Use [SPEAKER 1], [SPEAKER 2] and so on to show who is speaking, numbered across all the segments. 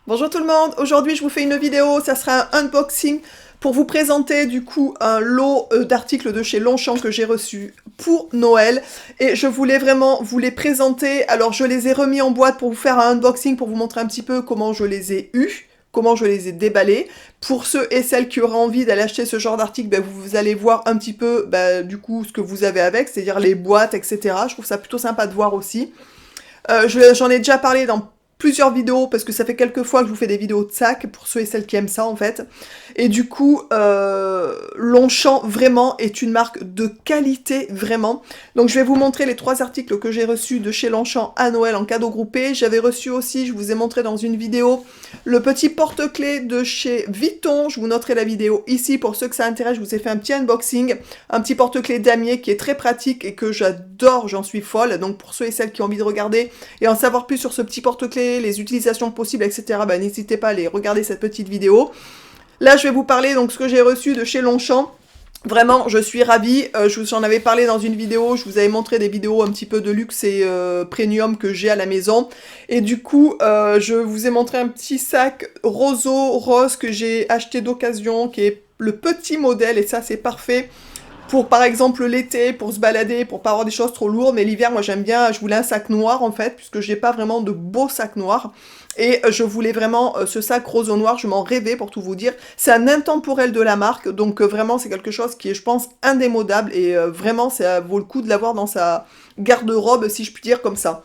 [SPEAKER 1] Bonjour tout le monde, aujourd'hui je vous fais une vidéo, ça sera un unboxing pour vous présenter du coup un lot d'articles de chez Longchamp que j'ai reçus pour Noël et je voulais vraiment vous les présenter. Alors je les ai remis en boîte pour vous faire un unboxing, pour vous montrer un petit peu comment je les ai eus, comment je les ai déballés. Pour ceux et celles qui auraient envie d'aller acheter ce genre d'article, ben, vous allez voir un petit peu du coup ce que vous avez avec, c'est-à-dire les boîtes, etc. Je trouve ça plutôt sympa de voir aussi. J'en ai déjà parlé dans plusieurs vidéos, parce que ça fait quelques fois que je vous fais des vidéos de sacs, pour ceux et celles qui aiment ça en fait. Et du coup, Longchamp vraiment est une marque de qualité, vraiment. Donc je vais vous montrer les 3 articles que j'ai reçus de chez Longchamp à Noël en cadeau groupé. J'avais reçu aussi, je vous ai montré dans une vidéo, le petit porte-clés de chez Vuitton. Je vous noterai la vidéo ici, pour ceux que ça intéresse, je vous ai fait un petit unboxing. Un petit porte-clés damier qui est très pratique et que j'adore, j'en suis folle. Donc pour ceux et celles qui ont envie de regarder et en savoir plus sur ce petit porte-clés, les utilisations possibles, etc., bah, n'hésitez pas à aller regarder cette petite vidéo. Là, je vais vous parler donc ce que j'ai reçu de chez Longchamp. Vraiment, je suis ravie. Je vous en avais parlé dans une vidéo. Je vous avais montré des vidéos un petit peu de luxe et premium que j'ai à la maison. Et du coup, je vous ai montré un petit sac roseau rose que j'ai acheté d'occasion, qui est le petit modèle. Et ça, c'est parfait pour, par exemple, l'été, pour se balader, pour pas avoir des choses trop lourdes. Mais l'hiver, moi, j'aime bien, je voulais un sac noir, en fait, puisque j'ai pas vraiment de beau sac noir. Et je voulais vraiment ce sac rose au noir, je m'en rêvais pour tout vous dire. C'est un intemporel de la marque, donc vraiment, c'est quelque chose qui est, je pense, indémodable. Et vraiment, ça vaut le coup de l'avoir dans sa garde-robe, si je puis dire, comme ça.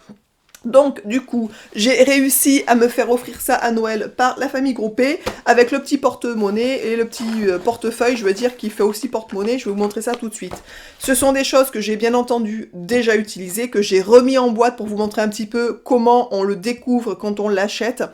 [SPEAKER 1] Donc, du coup, j'ai réussi à me faire offrir ça à Noël par la famille groupée, avec le petit porte-monnaie et le petit portefeuille, je veux dire, qui fait aussi porte-monnaie. Je vais vous montrer ça tout de suite. Ce sont des choses que j'ai bien entendu déjà utilisées, que j'ai remis en boîte pour vous montrer un petit peu comment on le découvre quand on l'achète.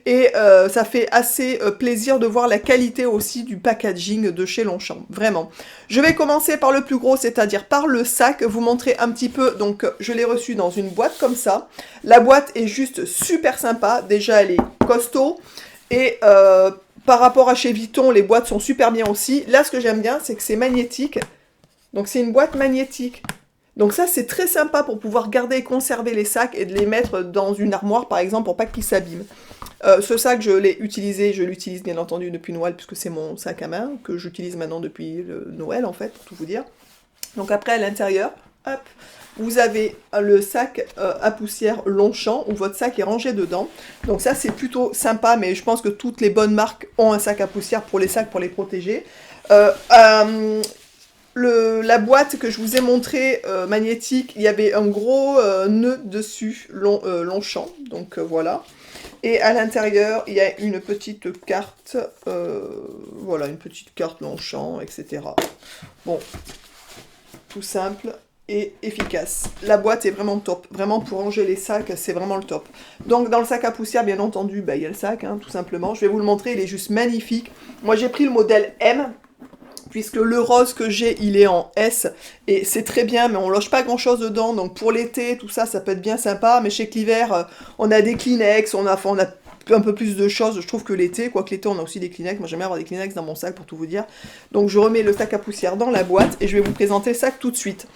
[SPEAKER 1] Et ça fait assez plaisir de voir la qualité aussi du packaging de chez Longchamp, vraiment. Je vais commencer par le plus gros, c'est-à-dire par le sac, vous montrer un petit peu. Donc, je l'ai reçu dans une boîte comme ça. La boîte est juste super sympa, déjà elle est costaud, et par rapport à chez Vuitton, les boîtes sont super bien aussi. Là, ce que j'aime bien, c'est que c'est magnétique, donc c'est une boîte magnétique. Donc ça, c'est très sympa pour pouvoir garder et conserver les sacs et de les mettre dans une armoire, par exemple, pour pas qu'ils s'abîment. Ce sac, je l'ai utilisé, je l'utilise bien entendu depuis Noël, puisque c'est mon sac à main, que j'utilise maintenant depuis Noël, en fait, pour tout vous dire. Donc après, à l'intérieur, hop, vous avez le sac à poussière Longchamp, où votre sac est rangé dedans. Donc ça, c'est plutôt sympa, mais je pense que toutes les bonnes marques ont un sac à poussière pour les sacs, pour les protéger. La boîte que je vous ai montrée, magnétique, il y avait un gros nœud dessus, Longchamp, donc voilà. Et à l'intérieur, il y a une petite carte, voilà, une petite carte Longchamp, etc. Bon, tout simple et efficace. La boîte est vraiment top. Vraiment, pour ranger les sacs, c'est vraiment le top. Donc, dans le sac à poussière, bien entendu, il y a le sac, hein, tout simplement. Je vais vous le montrer, il est juste magnifique. Moi, j'ai pris le modèle M, puisque le rose que j'ai, il est en S, et c'est très bien, mais on loge pas grand-chose dedans. Donc, pour l'été, tout ça, ça peut être bien sympa. Mais je sais que l'hiver, on a des Kleenex, on a un peu plus de choses, je trouve, que l'été. Quoique l'été, on a aussi des Kleenex. Moi, j'aime bien avoir des Kleenex dans mon sac, pour tout vous dire. Donc, je remets le sac à poussière dans la boîte, et je vais vous présenter le sac tout de suite.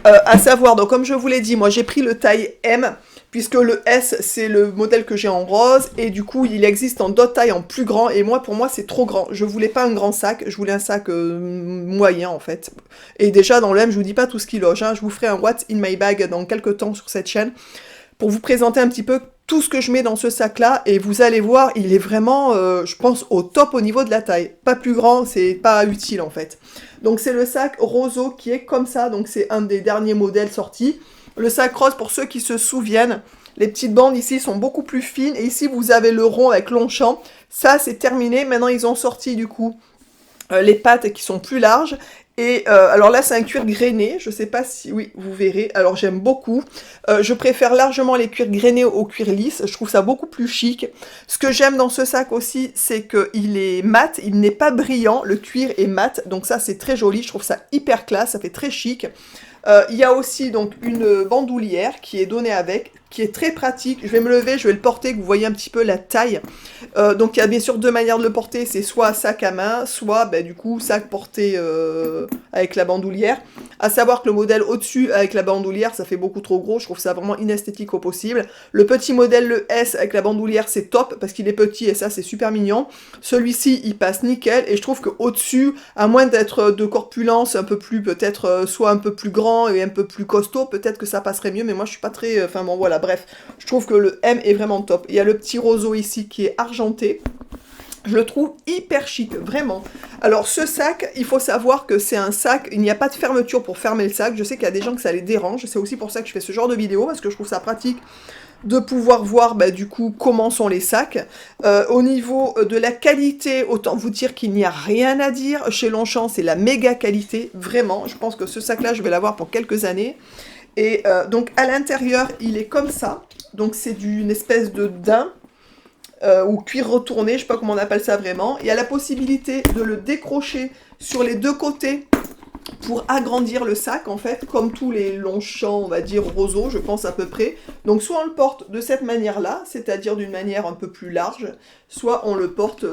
[SPEAKER 1] À savoir, donc comme je vous l'ai dit, moi j'ai pris le taille M, puisque le S c'est le modèle que j'ai en rose, et du coup il existe en d'autres tailles en plus grand, et moi pour moi c'est trop grand. Je voulais pas un grand sac, je voulais un sac moyen en fait. Et déjà dans le M, je vous dis pas tout ce qui loge, hein. Je vous ferai un What's in my bag dans quelques temps sur cette chaîne, pour vous présenter un petit peu tout ce que je mets dans ce sac-là, et vous allez voir, il est vraiment, je pense, au top au niveau de la taille. Pas plus grand, c'est pas utile en fait. Donc c'est le sac roseau qui est comme ça, donc c'est un des derniers modèles sortis. Le sac rose, pour ceux qui se souviennent, les petites bandes ici sont beaucoup plus fines, et ici vous avez le rond avec Longchamp. Ça c'est terminé, maintenant ils ont sorti du coup les pattes qui sont plus larges. Et alors là c'est un cuir grainé, je sais pas si, oui vous verrez, alors j'aime beaucoup, je préfère largement les cuirs grainés au cuir lisse, je trouve ça beaucoup plus chic. Ce que j'aime dans ce sac aussi, c'est qu'il est mat, il n'est pas brillant, le cuir est mat, donc ça c'est très joli, je trouve ça hyper classe, ça fait très chic. Il y a aussi donc une bandoulière qui est donnée avec, qui est très pratique. Je vais me lever, je vais le porter, que vous voyez un petit peu la taille. Donc il y a bien sûr deux manières de le porter, c'est soit sac à main, soit ben, du coup sac porté avec la bandoulière. À savoir que le modèle au-dessus avec la bandoulière, ça fait beaucoup trop gros, je trouve ça vraiment inesthétique au possible. Le petit modèle, le S avec la bandoulière, c'est top, parce qu'il est petit et ça c'est super mignon. Celui-ci, il passe nickel, et je trouve qu'au-dessus, à moins d'être de corpulence un peu plus, peut-être soit un peu plus grand et un peu plus costaud, peut-être que ça passerait mieux, mais moi je suis pas très... Enfin bon voilà, bref, je trouve que le M est vraiment top. Il y a le petit roseau ici qui est argenté. Je le trouve hyper chic, vraiment. Alors ce sac, il faut savoir que c'est un sac, il n'y a pas de fermeture pour fermer le sac. Je sais qu'il y a des gens que ça les dérange, c'est aussi pour ça que je fais ce genre de vidéo, parce que je trouve ça pratique de pouvoir voir bah, du coup comment sont les sacs. Au niveau de la qualité, autant vous dire qu'il n'y a rien à dire. Chez Longchamp, c'est la méga qualité, vraiment. Je pense que ce sac-là, je vais l'avoir pour quelques années. Et donc à l'intérieur, il est comme ça. Donc c'est une espèce de daim. Ou cuir retourné, je sais pas comment on appelle ça vraiment. Il y a la possibilité de le décrocher sur les deux côtés pour agrandir le sac, en fait, comme tous les Longchamp, on va dire, roseaux, je pense à peu près. Donc soit on le porte de cette manière-là, c'est-à-dire d'une manière un peu plus large, soit on le porte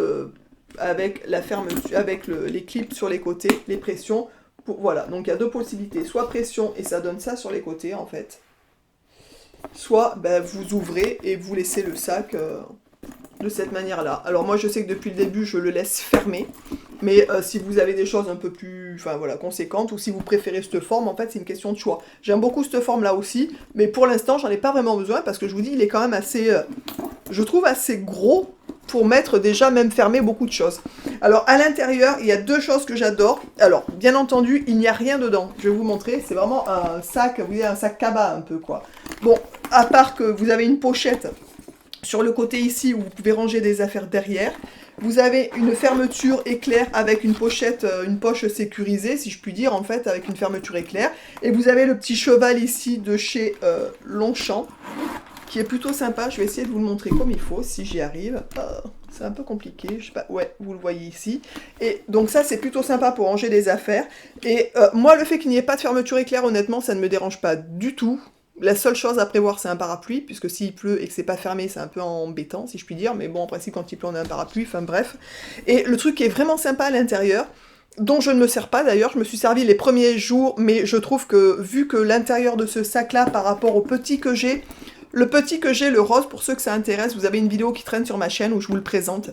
[SPEAKER 1] avec la fermeture, avec les clips sur les côtés, les pressions. Voilà, donc il y a deux possibilités, soit pression et ça donne ça sur les côtés, en fait. Soit ben, vous ouvrez et vous laissez le sac... de cette manière-là. Alors moi je sais que depuis le début je le laisse fermer, mais si vous avez des choses un peu plus enfin, voilà, conséquentes, ou si vous préférez cette forme, en fait c'est une question de choix. J'aime beaucoup cette forme-là aussi, mais pour l'instant j'en ai pas vraiment besoin, parce que je vous dis, il est quand même assez, je trouve assez gros pour mettre déjà même fermé beaucoup de choses. Alors à l'intérieur, il y a deux choses que j'adore. Alors bien entendu, il n'y a rien dedans. Je vais vous montrer, c'est vraiment un sac, vous voyez, un sac cabas un peu quoi. Bon, à part que vous avez une pochette sur le côté ici, où vous pouvez ranger des affaires derrière. Vous avez une fermeture éclair avec une pochette, une poche sécurisée, si je puis dire, en fait, avec une fermeture éclair. Et vous avez le petit cheval ici de chez Longchamp, qui est plutôt sympa. Je vais essayer de vous le montrer comme il faut, si j'y arrive. C'est un peu compliqué, je sais pas, ouais, vous le voyez ici. Et donc ça, c'est plutôt sympa pour ranger des affaires. Et moi, le fait qu'il n'y ait pas de fermeture éclair, honnêtement, ça ne me dérange pas du tout. La seule chose à prévoir, c'est un parapluie, puisque s'il pleut et que c'est pas fermé, c'est un peu embêtant, si je puis dire, mais bon, en principe, quand il pleut, on a un parapluie, enfin bref. Et le truc qui est vraiment sympa à l'intérieur, dont je ne me sers pas d'ailleurs, je me suis servi les premiers jours, mais je trouve que, vu que l'intérieur de ce sac-là, par rapport au petit que j'ai, le rose, pour ceux que ça intéresse, vous avez une vidéo qui traîne sur ma chaîne où je vous le présente.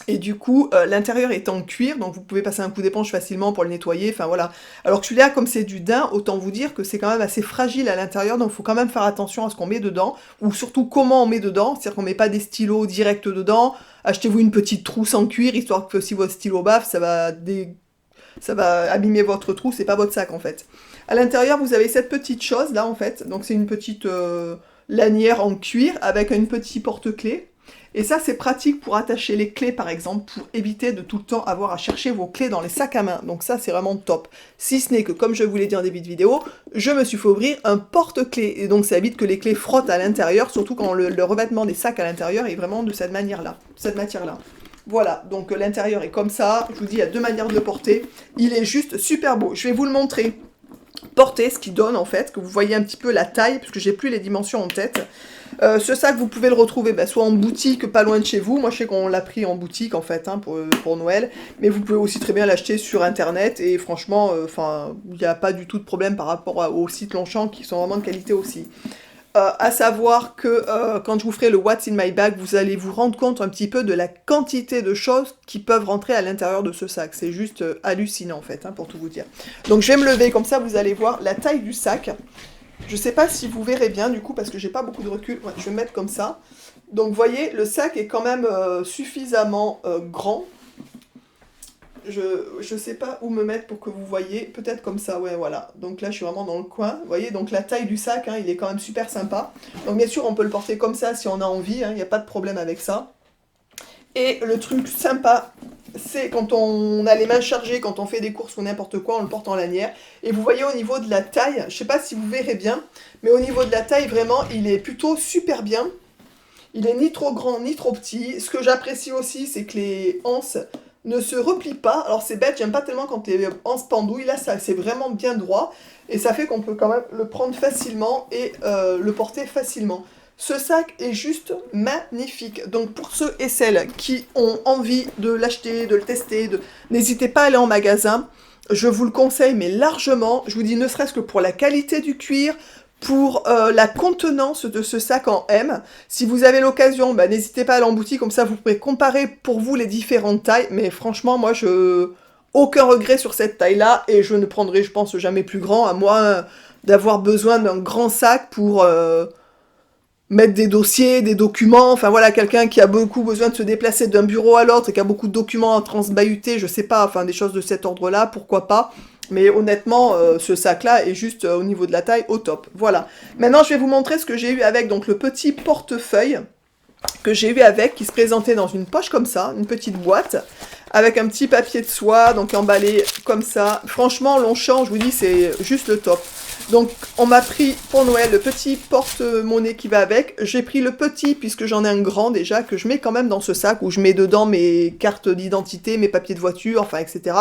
[SPEAKER 1] Et du coup, l'intérieur est en cuir, donc vous pouvez passer un coup d'éponge facilement pour le nettoyer, enfin voilà. Alors que celui-là, comme c'est du daim, autant vous dire que c'est quand même assez fragile à l'intérieur, donc il faut quand même faire attention à ce qu'on met dedans, ou surtout comment on met dedans, c'est-à-dire qu'on met pas des stylos directs dedans, achetez-vous une petite trousse en cuir, histoire que si votre stylo baffe, ça va abîmer votre trousse, c'est pas votre sac en fait. À l'intérieur, vous avez cette petite chose là en fait, donc c'est une petite lanière en cuir avec un petit porte-clés. Et ça, c'est pratique pour attacher les clés, par exemple, pour éviter de tout le temps avoir à chercher vos clés dans les sacs à main. Donc ça, c'est vraiment top. Si ce n'est que, comme je vous l'ai dit en début de vidéo, je me suis fait ouvrir un porte-clés. Et donc ça évite que les clés frottent à l'intérieur, surtout quand le revêtement des sacs à l'intérieur est vraiment de cette manière-là, cette matière-là. Voilà, donc l'intérieur est comme ça. Je vous dis, il y a deux manières de le porter. Il est juste super beau. Je vais vous le montrer. Porter, ce qui donne en fait, que vous voyez un petit peu la taille, puisque j'ai plus les dimensions en tête. Ce sac, vous pouvez le retrouver soit en boutique, pas loin de chez vous. Moi, je sais qu'on l'a pris en boutique, en fait, hein, pour Noël. Mais vous pouvez aussi très bien l'acheter sur Internet. Et franchement, il n'y a pas du tout de problème par rapport aux sites Longchamp qui sont vraiment de qualité aussi. À savoir que quand je vous ferai le What's in my bag, vous allez vous rendre compte un petit peu de la quantité de choses qui peuvent rentrer à l'intérieur de ce sac. C'est juste hallucinant, en fait, hein, pour tout vous dire. Donc, je vais me lever, comme ça, vous allez voir la taille du sac. Je sais pas si vous verrez bien du coup parce que j'ai pas beaucoup de recul. Ouais, je vais me mettre comme ça. Donc vous voyez, le sac est quand même suffisamment grand. Je sais pas où me mettre pour que vous voyez. Peut-être comme ça, ouais, voilà. Donc là, je suis vraiment dans le coin. Vous voyez, donc la taille du sac, hein, il est quand même super sympa. Donc bien sûr, on peut le porter comme ça si on a envie. Il n'y a pas de problème avec ça. Et le truc sympa, c'est quand on a les mains chargées, quand on fait des courses ou n'importe quoi, on le porte en lanière. Et vous voyez au niveau de la taille, je sais pas si vous verrez bien, mais au niveau de la taille, vraiment, il est plutôt super bien. Il est ni trop grand, ni trop petit. Ce que j'apprécie aussi, c'est que les anses ne se replie pas. Alors c'est bête, j'aime pas tellement quand il est en pendouille, là ça c'est vraiment bien droit, et ça fait qu'on peut quand même le prendre facilement et le porter facilement. Ce sac est juste magnifique. Donc pour ceux et celles qui ont envie de l'acheter, de le tester, n'hésitez pas à aller en magasin. Je vous le conseille, mais largement. Je vous dis, ne serait-ce que pour la qualité du cuir, pour la contenance de ce sac en M. Si vous avez l'occasion, bah, n'hésitez pas à aller en boutique, comme ça vous pouvez comparer pour vous les différentes tailles. Mais franchement, moi, aucun regret sur cette taille-là, et je ne prendrai, je pense, jamais plus grand, à moins d'avoir besoin d'un grand sac pour mettre des dossiers, des documents, enfin voilà, quelqu'un qui a beaucoup besoin de se déplacer d'un bureau à l'autre et qui a beaucoup de documents à transbahuter, je sais pas, enfin des choses de cet ordre-là, pourquoi pas. Mais honnêtement, ce sac-là est juste au niveau de la taille au top. Voilà. Maintenant, je vais vous montrer ce que j'ai eu avec donc le petit portefeuille que j'ai eu avec, qui se présentait dans une poche comme ça, une petite boîte, avec un petit papier de soie, donc emballé comme ça. Franchement, Longchamp, je vous dis, c'est juste le top. Donc, on m'a pris pour Noël le petit porte-monnaie qui va avec. J'ai pris le petit, puisque j'en ai un grand déjà, que je mets quand même dans ce sac, où je mets dedans mes cartes d'identité, mes papiers de voiture, enfin, etc.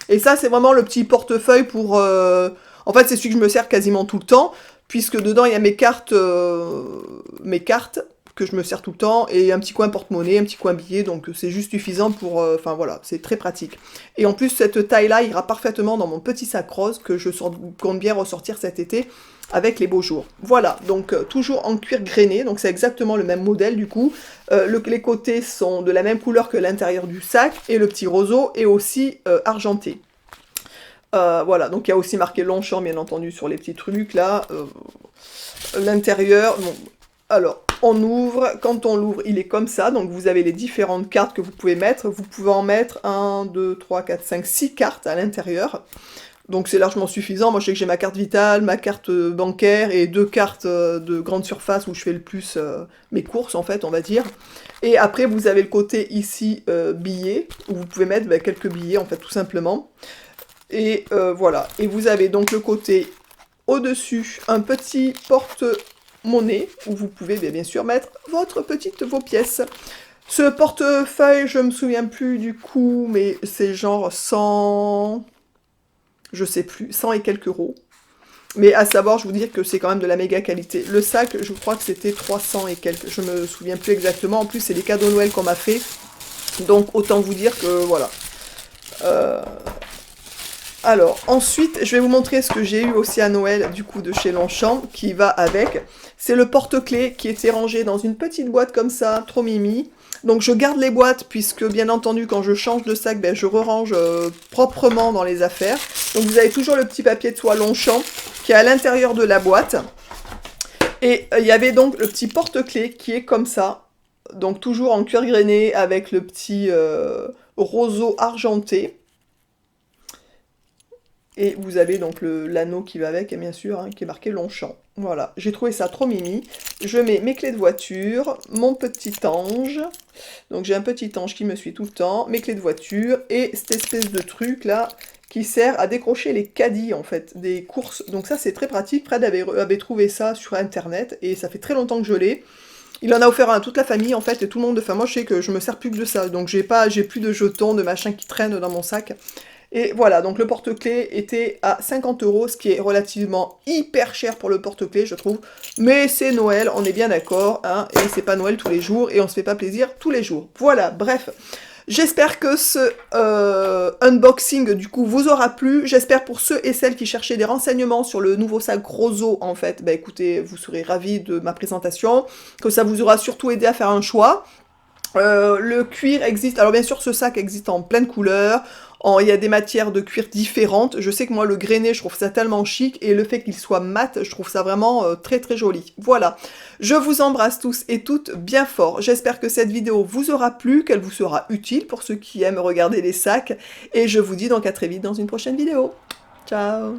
[SPEAKER 1] Et ça, c'est vraiment le petit portefeuille pour... En fait, c'est celui que je me sers quasiment tout le temps, puisque dedans, il y a mes cartes que je me sers tout le temps, et un petit coin porte-monnaie, un petit coin billet, donc c'est juste suffisant pour... Enfin voilà, c'est très pratique. Et en plus, cette taille-là ira parfaitement dans mon petit sac rose, que je compte bien ressortir cet été, avec les beaux jours. Voilà, donc toujours en cuir grainé, donc c'est exactement le même modèle du coup. Les côtés sont de la même couleur que l'intérieur du sac, et le petit roseau est aussi argenté. Voilà, donc il y a aussi marqué Longchamp, bien entendu, sur les petits trucs, là. L'intérieur, bon, alors, on ouvre, quand on l'ouvre, il est comme ça, donc vous avez les différentes cartes que vous pouvez mettre. Vous pouvez en mettre 1, 2, 3, 4, 5, 6 cartes à l'intérieur. Donc c'est largement suffisant. Moi, je sais que j'ai ma carte vitale, ma carte bancaire et 2 cartes de grande surface où je fais le plus mes courses, en fait, on va dire. Et après, vous avez le côté ici, billets, où vous pouvez mettre quelques billets, en fait, tout simplement. Et voilà. Et vous avez donc le côté au-dessus, un petit porte-monnaie, où vous pouvez bien sûr mettre vos pièces. Ce portefeuille, je me souviens plus du coup, mais c'est genre 100... Je sais plus, 100 et quelques euros. Mais à savoir, je vous dis que c'est quand même de la méga qualité. Le sac, je crois que c'était 300 et quelques, je me souviens plus exactement. En plus, c'est les cadeaux Noël qu'on m'a fait. Donc, autant vous dire que, voilà. Alors, ensuite, je vais vous montrer ce que j'ai eu aussi à Noël, du coup, de chez Longchamp, qui va avec. C'est le porte-clés qui était rangé dans une petite boîte comme ça, trop mimi. Donc, je garde les boîtes, puisque, bien entendu, quand je change de sac, je re-range proprement dans les affaires. Donc, vous avez toujours le petit papier de soie Longchamp qui est à l'intérieur de la boîte. Et il y avait donc le petit porte-clés qui est comme ça. Donc, toujours en cuir grainé, avec le petit roseau argenté. Et vous avez donc l'anneau qui va avec, et bien sûr, hein, qui est marqué Longchamp. Voilà, j'ai trouvé ça trop mimi. Je mets mes clés de voiture, mon petit ange. Donc j'ai un petit ange qui me suit tout le temps, mes clés de voiture, et cette espèce de truc là, qui sert à décrocher les caddies, en fait, des courses. Donc ça, c'est très pratique. Fred avait trouvé ça sur Internet, et ça fait très longtemps que je l'ai. Il en a offert à toute la famille, en fait, et tout le monde... Enfin, moi, je sais que je me sers plus que de ça. Donc j'ai plus de jetons, de machin qui traînent dans mon sac. Et voilà, donc le porte-clés était à 50 €, ce qui est relativement hyper cher pour le porte-clés, je trouve. Mais c'est Noël, on est bien d'accord, hein, et c'est pas Noël tous les jours, et on se fait pas plaisir tous les jours. Voilà, bref. J'espère que ce unboxing, du coup, vous aura plu. J'espère pour ceux et celles qui cherchaient des renseignements sur le nouveau sac Roseau, en fait, bah écoutez, vous serez ravis de ma présentation, que ça vous aura surtout aidé à faire un choix. Le cuir existe, alors bien sûr ce sac existe en plein de couleurs, il y a des matières de cuir différentes. Je sais que moi le grainé je trouve ça tellement chic, et le fait qu'il soit mat, je trouve ça vraiment très très joli. Voilà, je vous embrasse tous et toutes bien fort. J'espère que cette vidéo vous aura plu, qu'elle vous sera utile pour ceux qui aiment regarder les sacs, et je vous dis donc à très vite dans une prochaine vidéo. Ciao.